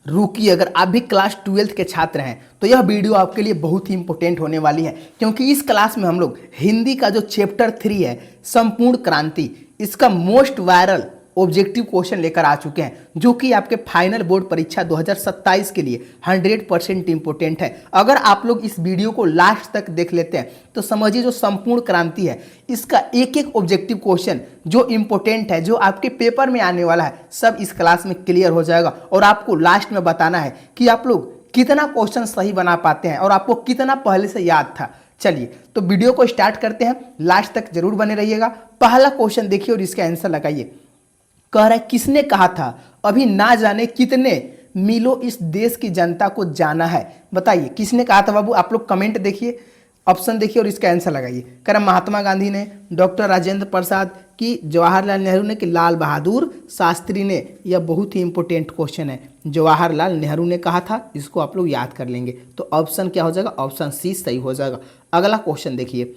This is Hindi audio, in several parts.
रुकिए, अगर आप भी क्लास 12th के छात्र हैं तो यह वीडियो आपके लिए बहुत ही इंपॉर्टेंट होने वाली है, क्योंकि इस क्लास में हम लोग हिंदी का जो चैप्टर 3 है संपूर्ण क्रांति, इसका मोस्ट वायरल ऑब्जेक्टिव क्वेश्चन लेकर आ चुके हैं, जो कि आपके फाइनल बोर्ड परीक्षा 2027 के लिए 100% इंपॉर्टेंट है। अगर आप लोग इस वीडियो को लास्ट तक देख लेते हैं तो समझिए जो संपूर्ण क्रांति है इसका एक एक ऑब्जेक्टिव क्वेश्चन जो इंपॉर्टेंट है, जो आपके पेपर में आने वाला है, सब इस क्लास में क्लियर हो जाएगा। और आपको लास्ट में बताना है कि आप लोग कितना क्वेश्चन सही बना पाते हैं और आपको कितना पहले से याद था। चलिए तो वीडियो को स्टार्ट करते हैं, लास्ट तक जरूर बने रहिएगा। पहला क्वेश्चन देखिए और इसका आंसर लगाइए। कह रहा है किसने कहा था अभी ना जाने कितने मीलों इस देश की जनता को जाना है। बताइए किसने कहा था बाबू, आप लोग कमेंट देखिए, ऑप्शन देखिए और इसका आंसर लगाइए। कह रहा महात्मा गांधी ने, डॉक्टर राजेंद्र प्रसाद की, जवाहरलाल नेहरू ने कि लाल बहादुर शास्त्री ने। यह बहुत ही इंपॉर्टेंट क्वेश्चन है, जवाहरलाल नेहरू ने कहा था, इसको आप लोग याद कर लेंगे। तो ऑप्शन क्या हो जाएगा, ऑप्शन सी सही हो जाएगा। अगला क्वेश्चन देखिए,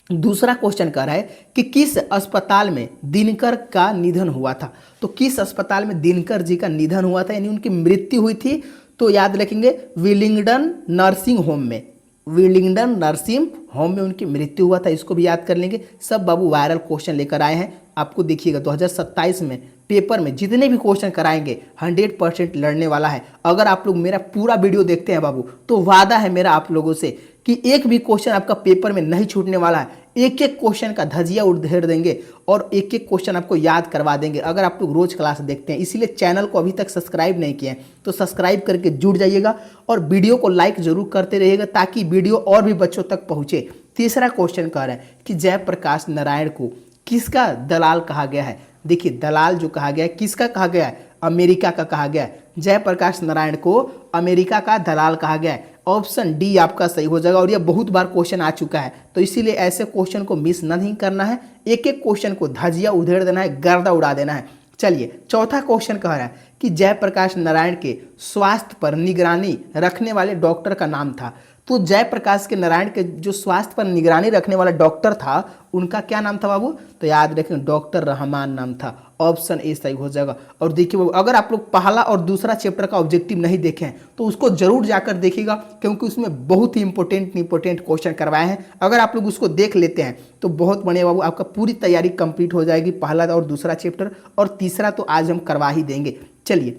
दूसरा क्वेश्चन कह रहा है कि किस अस्पताल में दिनकर का निधन हुआ था। तो किस अस्पताल में दिनकर जी का निधन हुआ था, यानी उनकी मृत्यु हुई थी। तो याद रखेंगे विलिंगडन नर्सिंग होम में, विलिंगडन नर्सिंग होम में उनकी मृत्यु हुआ था, इसको भी याद कर लेंगे। सब बाबू वायरल क्वेश्चन लेकर आए हैं, आपको देखिएगा 2027 में पेपर में जितने भी क्वेश्चन कराएंगे 100% लड़ने वाला है। अगर आप लोग मेरा पूरा वीडियो देखते हैं बाबू तो वादा है मेरा आप लोगों से कि एक भी क्वेश्चन आपका पेपर में नहीं छूटने वाला है। एक एक क्वेश्चन का धजिया उधेड़ देंगे और एक एक क्वेश्चन आपको याद करवा देंगे, अगर आप लोग रोज क्लास देखते हैं। इसीलिए चैनल को अभी तक सब्सक्राइब नहीं किए हैं तो सब्सक्राइब करके जुड़ जाइएगा और वीडियो को लाइक जरूर करते रहिएगा ताकि वीडियो और भी बच्चों तक पहुंचे। तीसरा क्वेश्चन कह रहा है कि जयप्रकाश नारायण को किसका दलाल कहा गया है। देखिए दलाल जो कहा गया है किसका कहा गया है, अमेरिका का कहा गया है। जयप्रकाश नारायण को अमेरिका का दलाल कहा गया है। ऑप्शन डी आपका सही हो जाएगा। और यह बहुत बार क्वेश्चन आ चुका है तो इसीलिए ऐसे क्वेश्चन को मिस नहीं करना है, एक एक क्वेश्चन को धजिया उधेड़ देना है, गर्दा उड़ा देना है। चलिए चौथा क्वेश्चन कह रहा है कि जयप्रकाश नारायण के स्वास्थ्य पर निगरानी रखने वाले डॉक्टर का नाम था। तो जयप्रकाश के नारायण के जो स्वास्थ्य पर निगरानी रखने वाला डॉक्टर था उनका क्या नाम था बाबू, तो याद रखें डॉक्टर रहमान नाम था। ऑप्शन ए सही हो जाएगा। और देखिए बाबू अगर आप लोग पहला और दूसरा चैप्टर का ऑब्जेक्टिव नहीं देखे हैं तो उसको जरूर जाकर देखिएगा, क्योंकि उसमें बहुत ही इंपॉर्टेंट क्वेश्चन करवाए हैं। अगर आप लोग उसको देख लेते हैं तो बहुत बढ़िया बाबू, आपका पूरी तैयारी कंप्लीट हो जाएगी, पहला और दूसरा चैप्टर। और तीसरा तो आज हम करवा ही देंगे। चलिए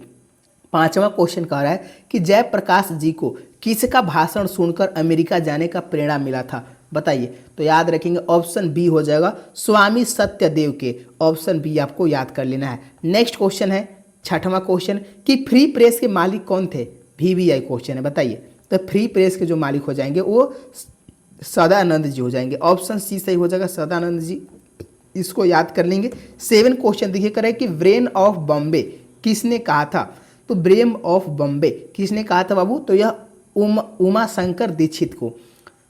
पांचवा क्वेश्चन कह रहा है कि जयप्रकाश जी को किसका भाषण सुनकर अमेरिका जाने का प्रेरणा मिला था। बताइए, तो याद रखेंगे ऑप्शन बी हो जाएगा स्वामी सत्यदेव के। ऑप्शन बी आपको याद कर लेना है। नेक्स्ट क्वेश्चन है छठवां क्वेश्चन कि फ्री प्रेस के मालिक कौन थे। VVI क्वेश्चन है, बताइए। तो फ्री प्रेस के जो मालिक हो जाएंगे वो सदानंद जी हो जाएंगे। ऑप्शन सी सही हो जाएगा, सदानंद जी, इसको याद कर लेंगे। 7 क्वेश्चन देखिए करें कि ब्रेन ऑफ बॉम्बे किसने कहा था। तो ब्रेन ऑफ बॉम्बे किसने कहा था बाबू, तो यह उमा शंकर दीक्षित को,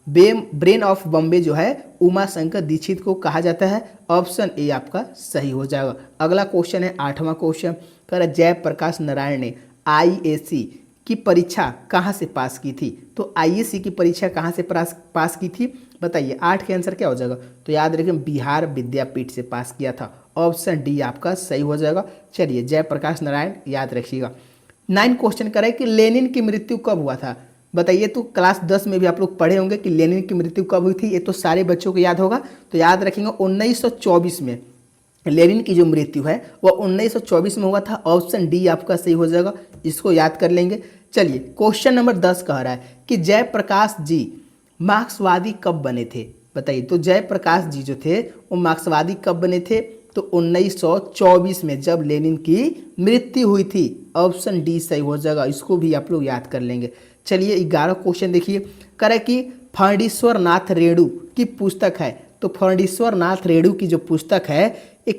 ब्रेन ऑफ बॉम्बे जो है उमा शंकर दीक्षित को कहा जाता है। ऑप्शन ए आपका सही हो जाएगा। अगला क्वेश्चन है 8वां क्वेश्चन, कह रहा जयप्रकाश नारायण ने IAC की परीक्षा कहाँ से पास की थी। तो IAC की परीक्षा कहाँ से पास की थी, बताइए। 8 के आंसर क्या हो जाएगा, तो याद रखें बिहार विद्यापीठ से पास किया था। ऑप्शन डी आपका सही हो जाएगा। चलिए जयप्रकाश नारायण याद रखिएगा। 9 क्वेश्चन करें कि लेनिन की मृत्यु कब हुआ था। बताइए, तो क्लास 10 में भी आप लोग पढ़े होंगे कि लेनिन की मृत्यु कब हुई थी, ये तो सारे बच्चों को याद होगा। तो याद रखेंगे 1924 में लेनिन की जो मृत्यु है वह 1924 में हुआ था। ऑप्शन डी आपका सही हो जाएगा, इसको याद कर लेंगे। चलिए क्वेश्चन नंबर 10 कह रहा है कि जयप्रकाश जी मार्क्सवादी कब बने थे। बताइए, तो जयप्रकाश जी जो थे वो मार्क्सवादी कब बने थे, तो 1924 में जब लेनिन की मृत्यु हुई थी। ऑप्शन डी सही हो जाएगा, इसको भी आप लोग याद कर लेंगे। चलिए 11 क्वेश्चन देखिए, करे कि फणीश्वर नाथ रेणु की पुस्तक है। तो फणीश्वर नाथ रेणु की जो पुस्तक है ये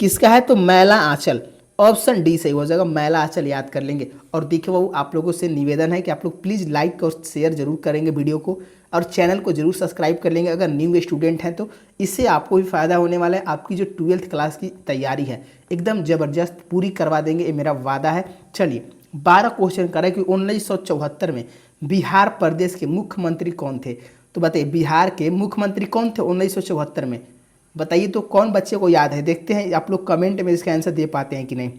किसका है, तो मैला आंचल। ऑप्शन डी सही हो जाएगा, मैला आंचल याद कर लेंगे। और देखिए बाबू आप लोगों से निवेदन है कि आप लोग प्लीज़ लाइक और शेयर जरूर करेंगे वीडियो को, और चैनल को जरूर सब्सक्राइब कर लेंगे अगर न्यू स्टूडेंट हैं तो। इससे आपको भी फ़ायदा होने वाला है। आपकी जो 12th क्लास की तैयारी है एकदम ज़बरदस्त पूरी करवा देंगे, ये मेरा वादा है। चलिए 12 क्वेश्चन करें कि 1974 में बिहार प्रदेश के मुख्यमंत्री कौन थे। तो बताइए बिहार के मुख्यमंत्री कौन थे 1974 में, बताइए। तो कौन बच्चे को याद है, देखते हैं आप लोग कमेंट में इसका आंसर दे पाते हैं कि नहीं।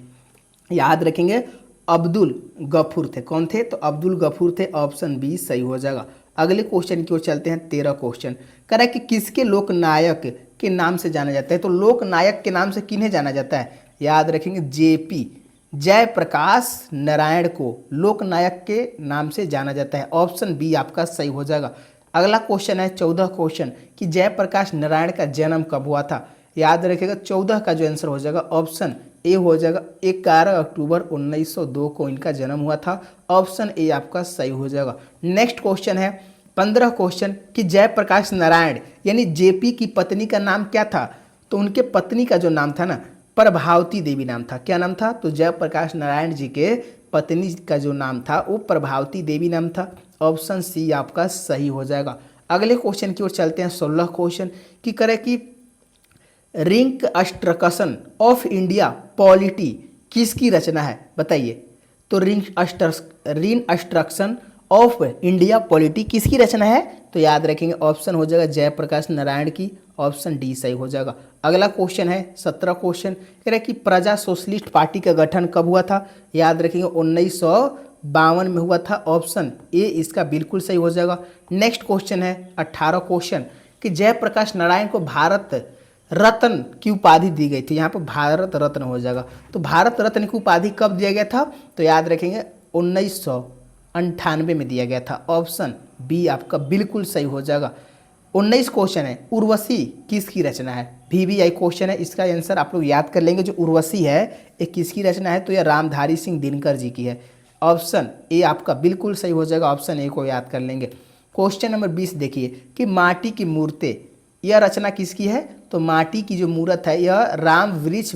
याद रखेंगे अब्दुल गफूर थे। कौन थे? तो अब्दुल गफूर थे। ऑप्शन बी सही हो जाएगा। अगले क्वेश्चन की ओर चलते हैं। 13 क्वेश्चन कह रहा है कि किसके लोकनायक के नाम से जाना जाता है? तो लोकनायक के नाम से किन्हें जाना जाता है? याद रखेंगे जेपी जयप्रकाश नारायण को लोकनायक के नाम से जाना जाता है। ऑप्शन बी आपका सही हो जाएगा। अगला क्वेश्चन है 14 क्वेश्चन कि जयप्रकाश नारायण का जन्म कब हुआ था? याद रखिएगा 14 का जो आंसर हो जाएगा ऑप्शन ए हो जाएगा। 11 अक्टूबर 1902 को इनका जन्म हुआ था। ऑप्शन ए आपका सही हो जाएगा। नेक्स्ट क्वेश्चन है 15 क्वेश्चन कि जयप्रकाश नारायण यानी जेपी की पत्नी का नाम क्या था? तो उनके पत्नी का जो नाम था ना प्रभावती देवी नाम था। क्या नाम था? तो जयप्रकाश नारायण जी के पत्नी का जो नाम था वो प्रभावती देवी नाम था। ऑप्शन सी आपका सही हो जाएगा। अगले क्वेश्चन की ओर चलते हैं। 16 क्वेश्चन की करें कि रिंग अस्ट्रक्शन ऑफ इंडिया पॉलिटी किसकी रचना है? बताइए। तो रिंग अस्ट्रक्शन ऑफ इंडिया पॉलिटी किसकी रचना है? तो याद रखेंगे ऑप्शन हो जाएगा जयप्रकाश नारायण की। ऑप्शन डी सही हो जाएगा। अगला क्वेश्चन है 17 क्वेश्चन कह रहे कि प्रजा सोशलिस्ट पार्टी का गठन कब हुआ था? याद रखेंगे 1952 में हुआ था। ऑप्शन ए इसका बिल्कुल सही हो जाएगा। नेक्स्ट क्वेश्चन है 18 क्वेश्चन कि जयप्रकाश नारायण को भारत रत्न की उपाधि दी गई थी। यहाँ पर भारत रत्न हो जाएगा। तो भारत रत्न की उपाधि कब दिया गया था? तो याद रखेंगे 1998 में दिया गया था। ऑप्शन बी आपका बिल्कुल सही हो जाएगा। 19 क्वेश्चन है उर्वशी किसकी रचना है? VVI क्वेश्चन है। इसका आंसर आप लोग याद कर लेंगे। जो उर्वशी है ये किसकी रचना है? तो यह रामधारी सिंह दिनकर जी की है। ऑप्शन ए आपका बिल्कुल सही हो जाएगा। ऑप्शन ए को याद कर लेंगे। क्वेश्चन नंबर 20 देखिए कि माटी की मूर्तें यह रचना किसकी है? तो माटी की जो मूर्त है यह राम वृक्ष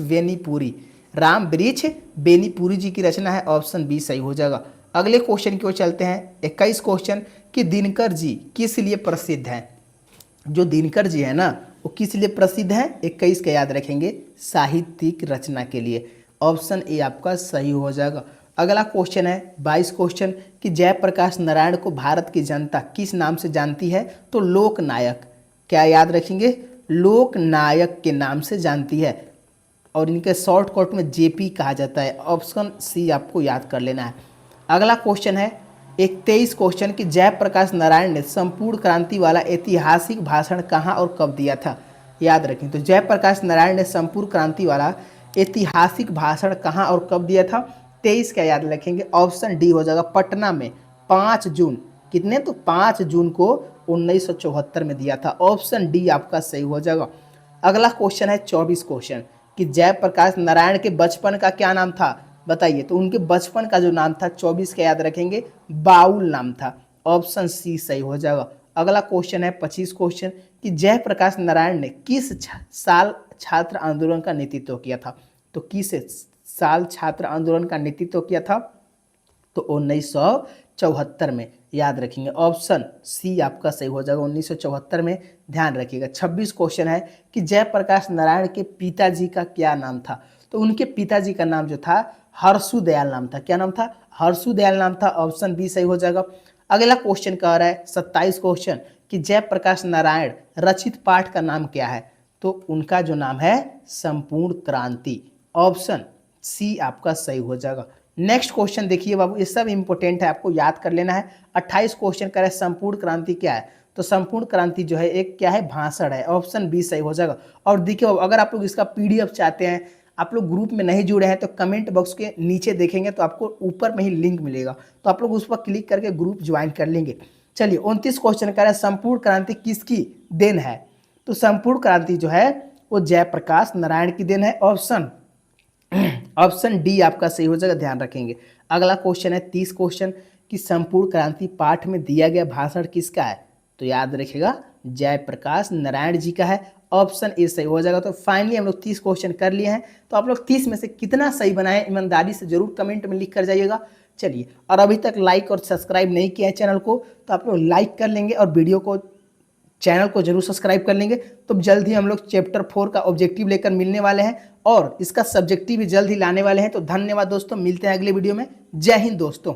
बेनीपुरी जी की रचना है। ऑप्शन बी सही हो जाएगा। अगले क्वेश्चन की ओर चलते हैं। 21 क्वेश्चन कि दिनकर जी किस लिए प्रसिद्ध हैं? जो दिनकर जी है ना वो किस लिए प्रसिद्ध हैं? 21 का याद रखेंगे साहित्यिक रचना के लिए। ऑप्शन ए आपका सही हो जाएगा। अगला क्वेश्चन है 22 क्वेश्चन कि जयप्रकाश नारायण को भारत की जनता किस नाम से जानती है? तो लोकनायक। क्या याद रखेंगे? लोकनायक के नाम से जानती है और इनके शॉर्टकट में जेपी कहा जाता है। ऑप्शन सी आपको याद कर लेना है। अगला क्वेश्चन है 23 क्वेश्चन कि जयप्रकाश नारायण ने संपूर्ण क्रांति वाला ऐतिहासिक भाषण कहाँ और कब दिया था? याद रखें। तो जयप्रकाश नारायण ने संपूर्ण क्रांति वाला ऐतिहासिक भाषण कहाँ और कब दिया था? 23 का याद रखेंगे। ऑप्शन डी हो जाएगा पटना में 5 जून। कितने? तो 5 जून को 1974 में दिया था। ऑप्शन डी आपका सही हो जाएगा। अगला क्वेश्चन है 24 क्वेश्चन कि जयप्रकाश नारायण के बचपन का क्या नाम था? बताइए। तो उनके बचपन का जो नाम था 24 का याद रखेंगे बाउल नाम था। ऑप्शन सी सही हो जाएगा। अगला क्वेश्चन है 25 क्वेश्चन कि जयप्रकाश नारायण ने किस साल छात्र आंदोलन का नेतृत्व किया था? तो किस साल छात्र आंदोलन का नेतृत्व किया था? तो 1974 में। याद रखेंगे। ऑप्शन सी आपका सही हो जाएगा 1974 में। ध्यान रखिएगा। 26 क्वेश्चन है कि जयप्रकाश नारायण के पिताजी का क्या नाम था? तो उनके पिताजी का नाम जो था हर्षु दयाल नाम था। क्या नाम था? हर्षु दयाल नाम था। ऑप्शन बी सही हो जाएगा। अगला क्वेश्चन कह रहा है 27 क्वेश्चन कि जयप्रकाश नारायण रचित पाठ का नाम क्या है? तो उनका जो नाम है संपूर्ण क्रांति। ऑप्शन सी आपका सही हो जाएगा। नेक्स्ट क्वेश्चन देखिए बाबू, ये सब इंपॉर्टेंट है, आपको याद कर लेना है। 28 क्वेश्चन कह रहा है संपूर्ण क्रांति क्या है? तो संपूर्ण क्रांति जो है एक क्या है? भाषण है। ऑप्शन बी सही हो जाएगा। और देखिए अगर आप लोग इसका PDF चाहते हैं, आप लोग ग्रुप में नहीं जुड़े हैं तो कमेंट बॉक्स के नीचे देखेंगे तो आपको ऊपर में ही लिंक मिलेगा, तो आप लोग उस पर क्लिक करके ग्रुप ज्वाइन कर लेंगे। चलिए 29 क्वेश्चन कह रहा है संपूर्ण क्रांति किसकी देन है? तो संपूर्ण क्रांति जो है वो जयप्रकाश नारायण की देन है। ऑप्शन डी आपका सही हो जाएगा। ध्यान रखेंगे। अगला क्वेश्चन है 30 क्वेश्चन कि संपूर्ण क्रांति पाठ में दिया गया भाषण किसका है? तो याद रखिएगा जयप्रकाश नारायण जी का है। ऑप्शन ए सही हो जाएगा। तो फाइनली हम लोग 30 क्वेश्चन कर लिए हैं। तो आप लोग 30 में से कितना सही बनाए ईमानदारी से जरूर कमेंट में लिख कर जाइएगा। चलिए, और अभी तक लाइक और सब्सक्राइब नहीं किया है चैनल को तो आप लोग लाइक कर लेंगे और वीडियो को चैनल को जरूर सब्सक्राइब कर लेंगे। तो जल्द ही हम लोग चैप्टर 4 का ऑब्जेक्टिव लेकर मिलने वाले हैं और इसका सब्जेक्टिव भी जल्द ही लाने वाले हैं। तो धन्यवाद दोस्तों, मिलते हैं अगले वीडियो में। जय हिंद दोस्तों।